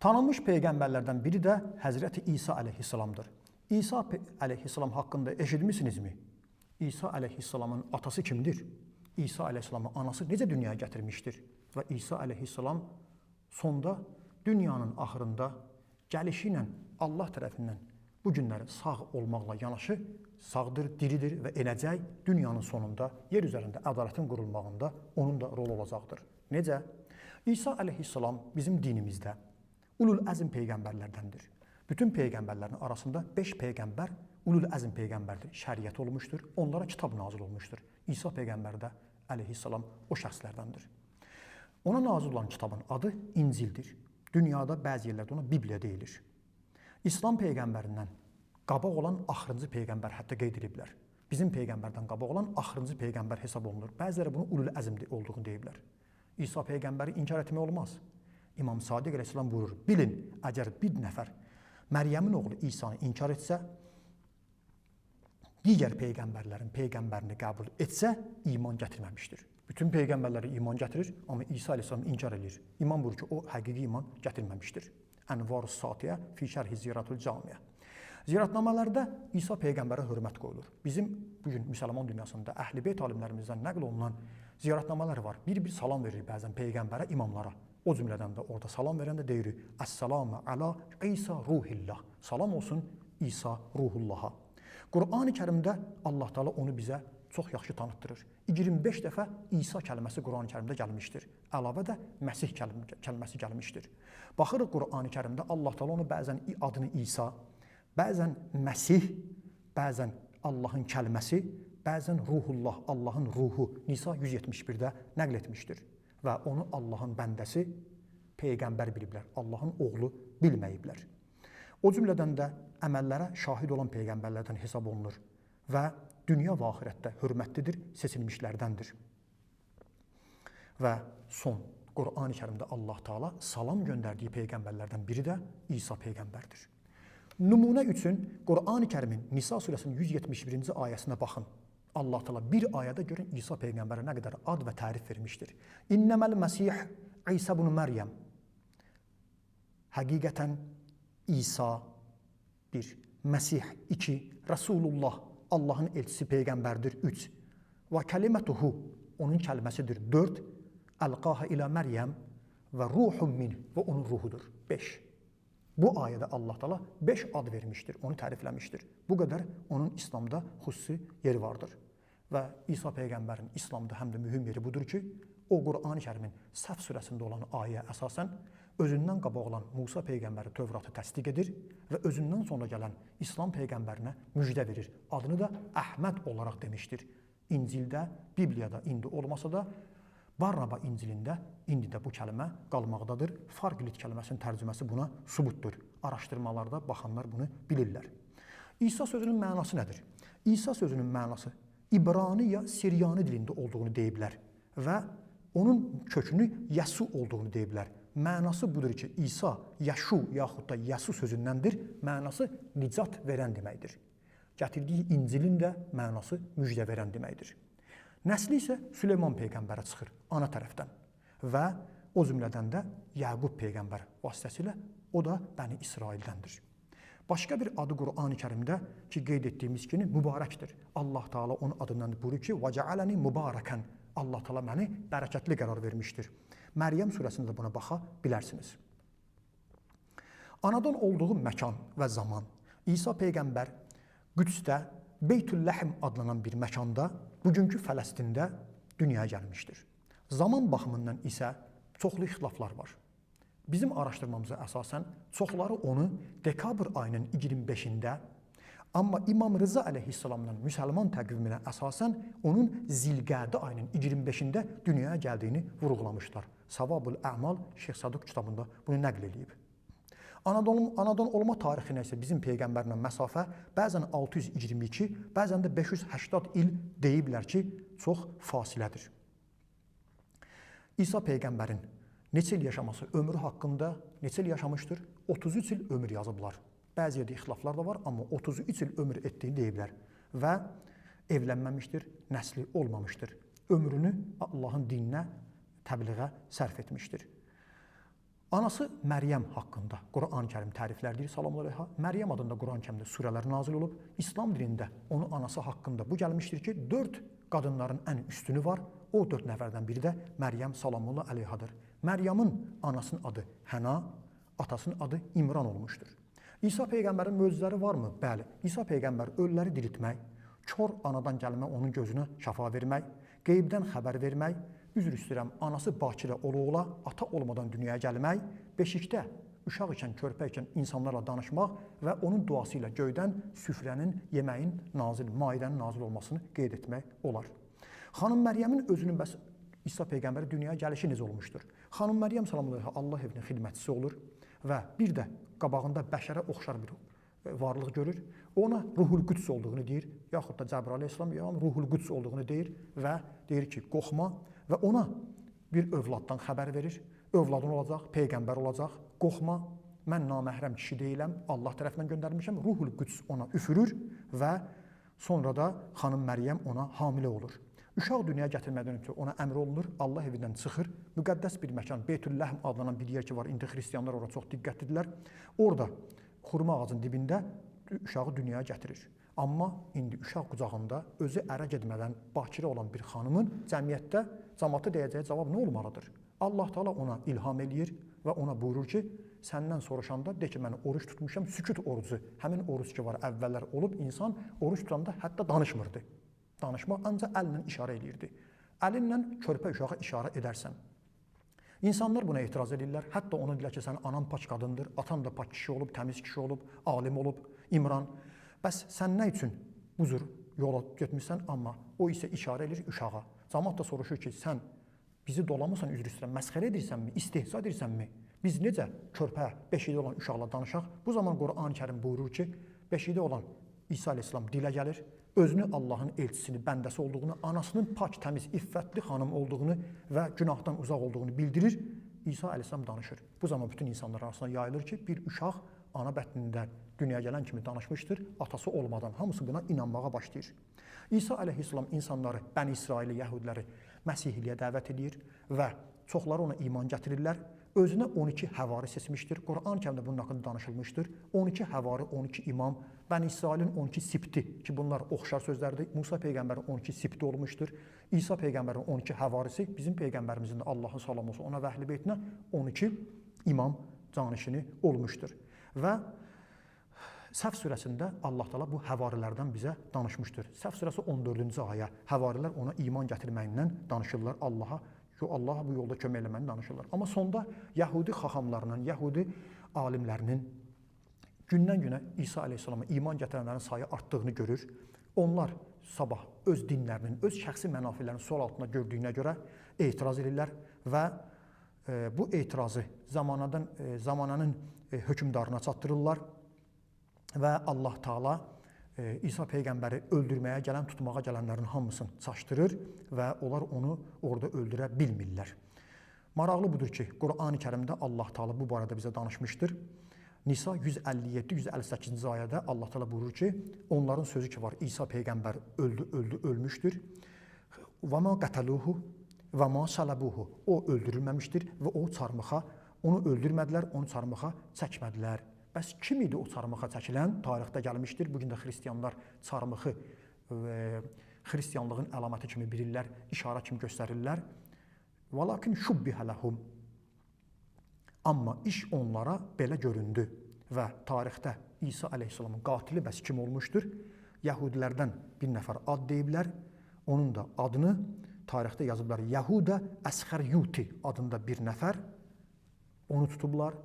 Tanınmış peyğəmbərlərdən biri də Həzrəti İsa əleyhissalamdır. İsa əleyhissalam haqqında eşitmisinizmi? İsa əleyhissalamın atası kimdir? İsa əleyhissalamın anası necə dünyaya gətirmişdir? Və İsa əleyhissalam sonda dünyanın axırında gəlişi ilə Allah tərəfindən bu günləri sağ olmaqla yanaşı sağdır, diridir və eləcək dünyanın sonunda yer üzərində ədalətin qurulmağında onun da rol olacaqdır. Necə? İsa əleyhissalam bizim dinimizdə ulul əzm peyğəmbərlərdəndir. Bütün peyğəmbərlərin arasında 5 peyğəmbər ulul əzm peyğəmbərdir. Şəriət olmuşdur, onlara kitab nazil olmuşdur. İsa peyğəmbər də əleyhissalam o şəxslərdəndir. Ona nazil olan kitabın adı İncildir. Dünyada bəzi yerlərdə ona Bibliya deyilir. İslam peyğəmbərindən qabaq olan axırıncı peyğəmbər hətta qeyd ediblər. Bizim peyğəmbərdən qabaq olan axırıncı peyğəmbər hesab olunur. Bəziləri bunu ulul əzm olduğunu deyiblər. İsa peyğəmbəri inkar etmək olmaz. İmam Sadiq əleyhissalam buyurur, bilin, əgər bir nəfər Məryəmin oğlu İsanı inkar etsə, digər peyğəmbərlərin peyğəmbərini qəbul etsə, iman gətirməmişdir. Bütün peyğəmbərləri iman gətirir, amma İsa əleyhissalam inkar edir. İman buyurur ki, o həqiqi iman gətirməmişdir. Ənvar-ı Satiyə fi şərhi Ziyaratul Camiyə. Ziyaratnamələrdə İsa peyğəmbərə hörmət qoyulur. Bizim bugün müsəlman dünyasında Əhl-i Beyt alimlərimizdən nəql olunan ziyaratnamələr var. Bir salam verir bəzən peyğəmbərə, imamlara. O cümlədən də orada salam verəndə deyir: "Əs-salamu alə İsa ruhillah." Salam olsun İsa ruhullaha. Qur'an-ı Kərimdə Allah Teala onu bizə çox yaxşı tanıtdırır. 25 dəfə İsa kəlməsi Qur'an-ı Kərimdə gəlmişdir. Əlavə də Məsih kəlməsi gəlmişdir. Baxırıq Qur'an-ı Kərimdə Allah Teala onu bəzən adını İsa, bəzən Məsih, bəzən Allahın kəlməsi, bəzən ruhullah, Allahın ruhu Nisa 171-də nəql etmişdir. Və onu Allahın bəndəsi, peyğəmbər biliblər, Allahın oğlu bilməyiblər. O cümlədən də əməllərə şahid olan peyğəmbərlərdən hesab olunur və dünya və axirətdə hörmətlidir, seçilmişlərdəndir. Və son, Qur'an-ı Kərimdə Allah Teala salam göndərdiyi peyğəmbərlərdən biri də İsa peyğəmbərdir. Nümunə üçün Qur'an-ı Kərimin Nisa surəsinin 171-ci ayəsinə baxın. Allah Teala bir ayədə görün İsa peyğəmbərə nə qədər ad və tərif vermişdir. İnnəməl Məsih İsa ibn Məryəm. Həqiqətən İsa 1, Məsih 2, Rasulullah Allahın elçisi peyğəmbərdir 3 və kəlimətuhu onun kəlməsidir 4, əlqaha ilə Məryəm və ruhun min və onun ruhudur 5. Bu ayədə Allah Teala 5 ad vermişdir, onu tərifləmişdir. Bu qədər onun İslamda xüsusi yeri vardır. Və İsa peyğəmbərin İslamda həm də mühüm yeri budur ki, o Qur'an-ı Kərimin Səf surəsində olan ayə əsasən özündən qabaq olan Musa peyğəmbəri Tövratı təsdiq edir və özündən sonra gələn İslam peyğəmbərinə müjdə verir. Adını da Əhməd olaraq demişdir. İncildə, Bibliyada indi olmasa da Barnaba İncilində indi də bu kəlmə qalmaqdadır. Farqilit kəlməsinin tərcüməsi buna sübutdur. Araşdırmalarda baxanlar bunu bilirlər. İsa sözünün mənası nədir? İsa sözünün mənası İbrani ya Siryani dilində olduğunu deyiblər və onun kökünü Yəsu olduğunu deyiblər. Mənası budur ki, İsa, Yaşu yaxud da Yəsu sözündəndir. Mənası nicat verən deməkdir. Gətirdiyi İncilin də mənası müjdə verən deməkdir. Nəsli isə Süleyman peyğəmbərə çıxır ana tərəfdən və o cümlədən də Yaqub peyğəmbər vasitəsilə o da Bəni İsraildəndir. Başqa bir adı Qur'an-ı Kərimdə ki, qeyd etdiyimiz kimi mübarəkdir. Allah Teala onun adından buyurur ki, وَجَعَلَنِي مُبَارَكًا. Allah Teala məni bərəkətli qərar vermişdir. Məryəm surəsində buna baxa bilərsiniz. Anadan olduğu məkan və zaman İsa peyğəmbər Qüdsdə Beytülləhim adlanan bir məkanda bugünkü Fələstində dünyaya gəlmişdir. Zaman baxımından isə çoxlu ixtilaflar var. Bizim araşdırmamıza əsasən çoxları onu dekabr ayının 25-də, amma İmam Rıza əleyhissalamdan müsəlman təqviminə əsasən onun Zilqədə ayının 25-də dünyaya gəldiyini vurğulamışlar. Savabul Əmal Şeyx Saduq kitabında bunu nəql edib. Anadan olma tarixinə isə bizim peyğəmbərlə məsafə bəzən 622, bəzən də 580 il deyiblər ki, çox fasilədir. İsa peyğəmbərin neçə il yaşaması, ömrü haqqında neçə il yaşamışdır? 33 il ömür yazıblar. Bəzi yerdə ixtilaflar da var, amma 33 il ömür etdiyini deyiblər və evlənməmişdir, nəsli olmamışdır. Ömrünü Allahın dininə, təbliğə sərf etmişdir. Anası Məryəm haqqında Quran-ı Kərim təriflər deyir, salam aleyha. Məryəm adında Quran-ı Kərimdə surələr nazil olub. İslam dilində onun anası haqqında bu gəlmişdir ki, 4 qadınların ən üstünü var. O 4 nəfərdən biri də Məryəm salamullah aleyhadır. Məryəmin anasının adı Həna, atasının adı İmran olmuşdur. İsa Peyğəmbərin möcüzələri varmı? Bəli. İsa Peyğəmbər ölüləri diriltmək, kör anadan gəlmə onun gözünə şəfa vermək, qeybdən xəbər vermək, üzr istəyirəm, anası bakirə ola, ata olmadan dünyaya gəlmək, beşikdə uşaq ikən, körpə ikən insanlarla danışmaq və onun duası ilə göydən süfrənin, yeməyin nazil, maidənin nazil olmasını qeyd etmək olar. Xanım Məryəmin özünün bəs İsa Peyğəmbəri dünyaya gəlişi necə olmuşdur? Xanım Məryəm salamullah Allah evinin xidmətçisi olur və bir də qabağında bəşərə oxşar bir varlıq görür. Ona Ruhul Qüds olduğunu deyir, yaxud da Cəbrail əleyhissalam Ruhul Qüds olduğunu deyir və deyir ki, qorxma və ona bir övladdan xəbər verir. Övladın olacaq, peyğəmbər olacaq, qorxma, mən naməhrəm kişi deyiləm, Allah tərəfindən göndərmişəm. Ruhul Qüds ona üfürür və sonra da xanım Məryəm ona hamilə olur. Uşaq dünyaya gətirmədən ötürü ona əmr olunur, Allah evindən çıxır, müqəddəs bir məkan, Beytülləhim adlanan bir yer ki var, indi xristiyanlar orada çox diqqətlidirlər. Orada xurma ağacının dibində uşağı dünyaya gətirir. Amma indi uşaq qucağında özü ərə getmədən bakirə olan bir xanımın cəmiyyətdə cəmaata deyəcəyi cavab nə olmalıdır? Allah Teala ona ilham eləyir və ona buyurur ki, səndən soruşanda de ki, mən oruç tutmuşam, sükut orucu. Həmin oruç ki var, əvvəllər olub, insan oruç tutanda hətta danışmırdı. Danışmaq ancaq əllə işarə edirdi. Əlinlə körpə uşağa işarə edərsən. İnsanlar buna etiraz edirlər. Hətta ona deyirlər ki, sən anan pak qadındır, atan da pak kişi olub, təmiz kişi olub, alim olub, İmran. Bəs sən nə üçün bu cür yola getmişsən? Amma o isə işarə edir uşağa. Cəmaət də soruşur ki, sən bizi dolamırsan, üzr istəyirəm, məsxərə edirsənmi, istehza edirsənmi? Biz necə körpə, beşikdə olan uşaqla danışaq? Bu zaman Quran-ı Kərim buyurur ki, beşikdə olan İsa əleyhissalam dilə gəlir, özünü Allahın elçisini, bəndəsi olduğunu, anasının pak, təmiz, iffətli xanım olduğunu və günahdan uzaq olduğunu bildirir. İsa əleyhissalam danışır. Bu zaman bütün insanlar arasında yayılır ki, bir uşaq ana bətnində dünyaya gələn kimi danışmışdır, atası olmadan. Hamısı buna inanmağa başlayır. İsa əleyhissalam insanları, Bəni İsraili, Yəhudiləri Məsihliyə dəvət edir və çoxları ona iman gətirirlər. Özünə 12 həvari seçmişdir. Quran-ı Kərimdə bunun haqqında danışılmışdır. 12 həvari, 12 imam, Bəni İsrailin 12 sibti ki, bunlar oxşar sözlərdir. Musa Peyğəmbərin 12 sibti olmuşdur. İsa Peyğəmbərin 12 həvarisi, bizim Peyğəmbərimizin də Allahın salamı olsun, ona və əhl-i beytinə 12 imam canişini olmuşdur. Və Səf surəsində Allah Teala bu həvarilərdən bizə danışmışdır. Səf surəsi 14-cü ayə. Həvarilər ona iman gətirməyindən danışırlar Allaha. Allah bu yolda kömək eləməni danışırlar. Amma sonda Yəhudi xaxamlarının, Yəhudi alimlərinin gündən-günə İsa əleyhissalama iman gətirənlərin sayı artdığını görür. Onlar sabah öz dinlərinin, öz şəxsi mənafilərinin sol altında gördüyünə görə etiraz edirlər və bu etirazı zamananın hökmdarına çatdırırlar və Allah Teala İsa Peyğəmbəri öldürməyə gələn, tutmağa gələnlərin hamısını çaşdırır və onlar onu orada öldürə bilmirlər. Maraqlı budur ki, Quran-ı Kərimdə Allah Teala bu barədə bizə danışmışdır. Nisa 157-158-ci ayədə Allah Teala buyurur ki, onların sözü ki var, İsa Peyğəmbər ölmüşdür. Və ma qataluhu və ma salabuhu. O öldürülməmişdir və o çarmıxa, onu öldürmədilər, onu çarmıxa çəkmədilər. Bəs kim idi o çarmıxa çəkilən? Tarixdə gəlmişdir. Bugün də xristiyanlar çarmıxı xristiyanlığın əlaməti kimi bilirlər, işarə kimi göstərirlər. Vəlakin şubbihə ləhum. Amma iş onlara belə göründü və tarixdə İsa əleyhissalamın qatili bəs kim olmuşdur? Yəhudilərdən bir nəfər ad deyiblər. Onun da adını tarixdə yazıblar. Yahuda Əsxəryuti adında bir nəfər. Onu tutublar.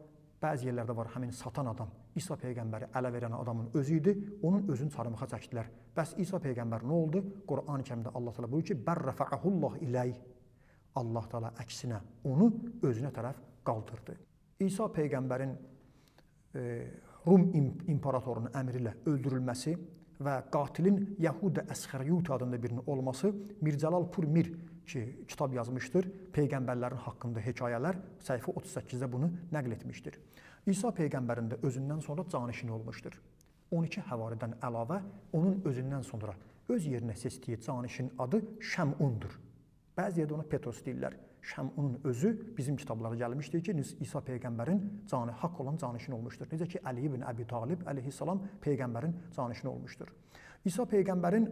Bəzi yerlərdə var, həmin satan adam, İsa Peyğəmbəri ələ verən adamın özü idi, onun özünü çarmıxa çəkdilər. Bəs İsa Peyğəmbər nə oldu? Quran-ı Kərimdə Allah Teala buyurur ki, bərrəfəəhullah iləy. Allah Teala əksinə onu özünə tərəf qaldırdı. İsa Peyğəmbərin Rum imperatorunun əmri ilə öldürülməsi və qatilin Yahuda Əsxəryuti adında birinin olması Mircəlal Purmir ki, kitab yazmışdır, Peyğəmbərlərin haqqında hekayələr, səhifə 38-də bunu nəql etmişdir. İsa Peyğəmbərin də özündən sonra canişini olmuşdur. 12 həvaridən əlavə onun özündən sonra öz yerinə seçdiyi canişinin adı Şəmundur. Bəzi yerdə ona Petros deyirlər. Şəmunun özü bizim kitablara gəlmişdir ki, İsa peyğəmbərin canı haqq olan canişin olmuşdur. Necə ki Əli ibn Əbi Talib əleyhissalam peyğəmbərin canişini olmuşdur. İsa peyğəmbərin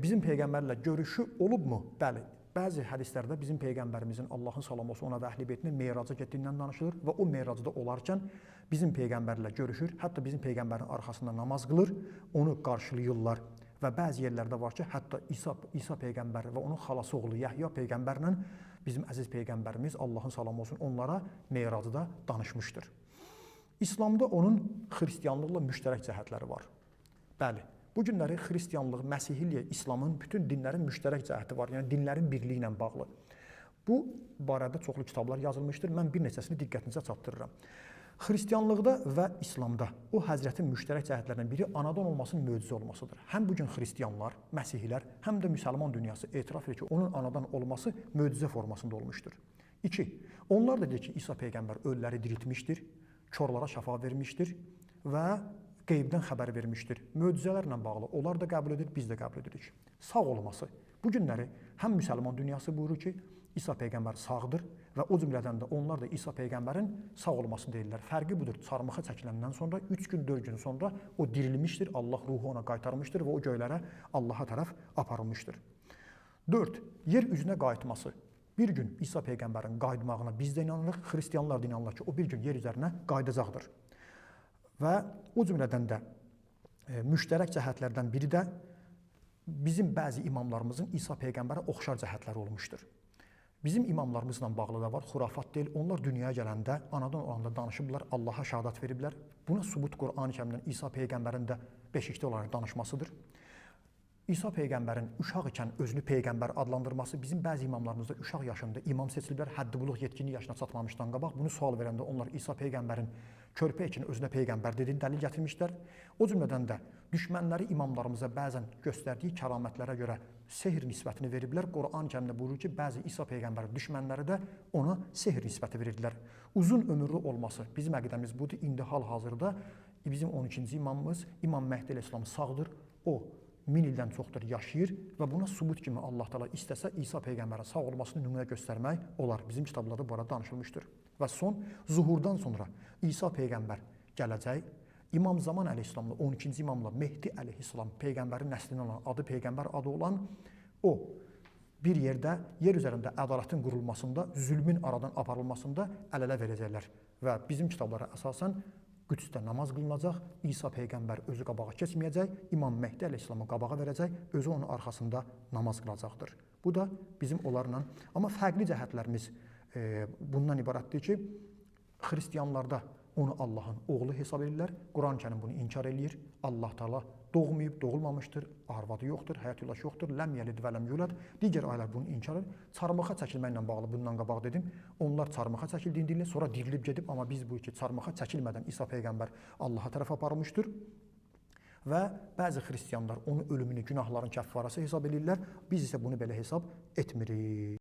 bizim peyğəmbərlə görüşü olubmu? Bəli. Bəzi hədislərdə bizim peyğəmbərimizin Allahın salamı olsun ona və əhl-i beytinin meyraca getdiyindən danışılır və o meyracda olarkən bizim peyğəmbərlə görüşür, hətta bizim peyğəmbərin arxasında namaz qılır, onu qarşılayırlar və bəzi yerlərdə var ki, hətta İsa peyğəmbər və onun xalası oğlu Yəhya peyğəmbərlə bizim əziz peyğəmbərimiz Allahın salamı olsun onlara meyracda danışmışdır. İslamda onun xristianlıqla müştərək cəhətləri var. Bəli. Bu günləri xristianlıq, məsihilliyə, İslamın bütün dinlərin müştərək cəhəti var, yəni dinlərin birliyi ilə bağlı. Bu barədə çoxlu kitablar yazılmışdır, mən bir neçəsini diqqətinizə çatdırıram. Xristianlıqda və İslamda o həzrətin müştərək cəhətlərindən biri anadan olmasının möcüzə olmasıdır. Həm bugün xristianlar, məsihilər, həm də müsəlman dünyası etiraf edir ki, onun anadan olması möcüzə formasında olmuşdur. 2. Onlar da deyir ki, İsa peyğəmbər ölüləri diriltmişdir, körlara şəfa vermişdir və qeybdən xəbər vermişdir. Möcüzələrlə bağlı onlar da qəbul edir, biz də qəbul edirik. Sağ olması. Bu günləri həm müsəlman dünyası buyurur ki, İsa peyğəmbər sağdır və o cümlədən də onlar da İsa peyğəmbərin sağ olmasını deyirlər. Fərqi budur. Çarmıxa çəkiləndən sonra 3 gün, 4 gün sonra o dirilmişdir. Allah ruhu ona qaytarmışdır və o göylərə Allaha tərəf aparılmışdır. 4. Yer üzünə qayıtması. Bir gün İsa peyğəmbərin qayıtmağına biz də inanırıq, xristianlar da inanırlar ki, o bir gün yer üzərinə qayıdacaqdır. Və o cümlədən də müştərək cəhətlərdən biri də bizim bəzi imamlarımızın İsa peyğəmbərə oxşar cəhətləri olmuşdur. Bizim imamlarımızla bağlı da var, xurafat deyil. Onlar dünyaya gələndə, anadan olanda danışıblar, Allaha şəhadat veriblər. Buna sübut Qur'an-ı Kərimdən İsa peyğəmbərin də beşikdə olaraq danışmasıdır. İsa peyğəmbərin uşaq ikən özünü peyğəmbər adlandırması, bizim bəzi imamlarımızda uşaq yaşında imam seçiliblər, həddi buluq yetkinlik yaşına çatmamışdan qabaq. Bunu sual verəndə onlar İsa peyğəmbərin körpə ikən özünə peyğəmbər dediyini dəlil gətirmişlər. O cümlədən də düşmənləri imamlarımıza bəzən göstərdiyi kəramətlərə görə sehr nisbətini veriblər. Qur'an-ı Kərimdə buyurur ki, bəzi İsa peyğəmbərin düşmənləri də ona sehr nisbəti verirdilər. Uzun ömürlü olması, bizim əqidəmiz budur. İndi hal-hazırda bizim 12-ci imamımız İmam Mehdi əleyhissalam sağdır. O 1000 ildən çoxdur yaşayır və buna sübut kimi Allah Teala istəsə İsa peyğəmbərin sağ olmasını nümunə göstərmək olar. Bizim kitablarda bu arada danışılmışdır. Və son, zuhurdan sonra İsa peyğəmbər gələcək. İmam Zaman əleyhissalamla 12-ci imamla Mehdi əleyhissalam peyğəmbərin nəslindən olan, adı peyğəmbər adı olan o bir yerdə yer üzərində ədalətin qurulmasında, zülmün aradan aparılmasında əl-ələ verəcəklər. Və bizim kitablara əsasən Qüdsdə namaz qılınacaq, İsa peyğəmbər özü qabağa keçməyəcək, İmam Mehdi əleyhissalamı qabağa verəcək, özü onun arxasında namaz qılacaqdır. Bu da bizim onlarla, amma fərqli cəhətlərimiz bundan ibarətdir ki, xristianlarda onu Allahın oğlu hesab edirlər, Quran-ı Kərim bunu inkar edir, Allah Teala doğmayıb, doğulmamışdır, arvadı yoxdur, həyat yolaşı yoxdur, ləm yəlid və ləm yulad, digər ayələr bunu inkar edir. Çarmıxa çəkilməklə bağlı bundan qabaq dedim, onlar çarmıxa çəkildiyini deyirlər, sonra dirilib gedib, amma biz bu iki çarmıxa çəkilmədən İsa peyğəmbər Allaha tərəf aparılmışdır. Və bəzi xristianlar onun ölümünü günahların kəffarası hesab edirlər, biz isə bunu belə hesab etmirik.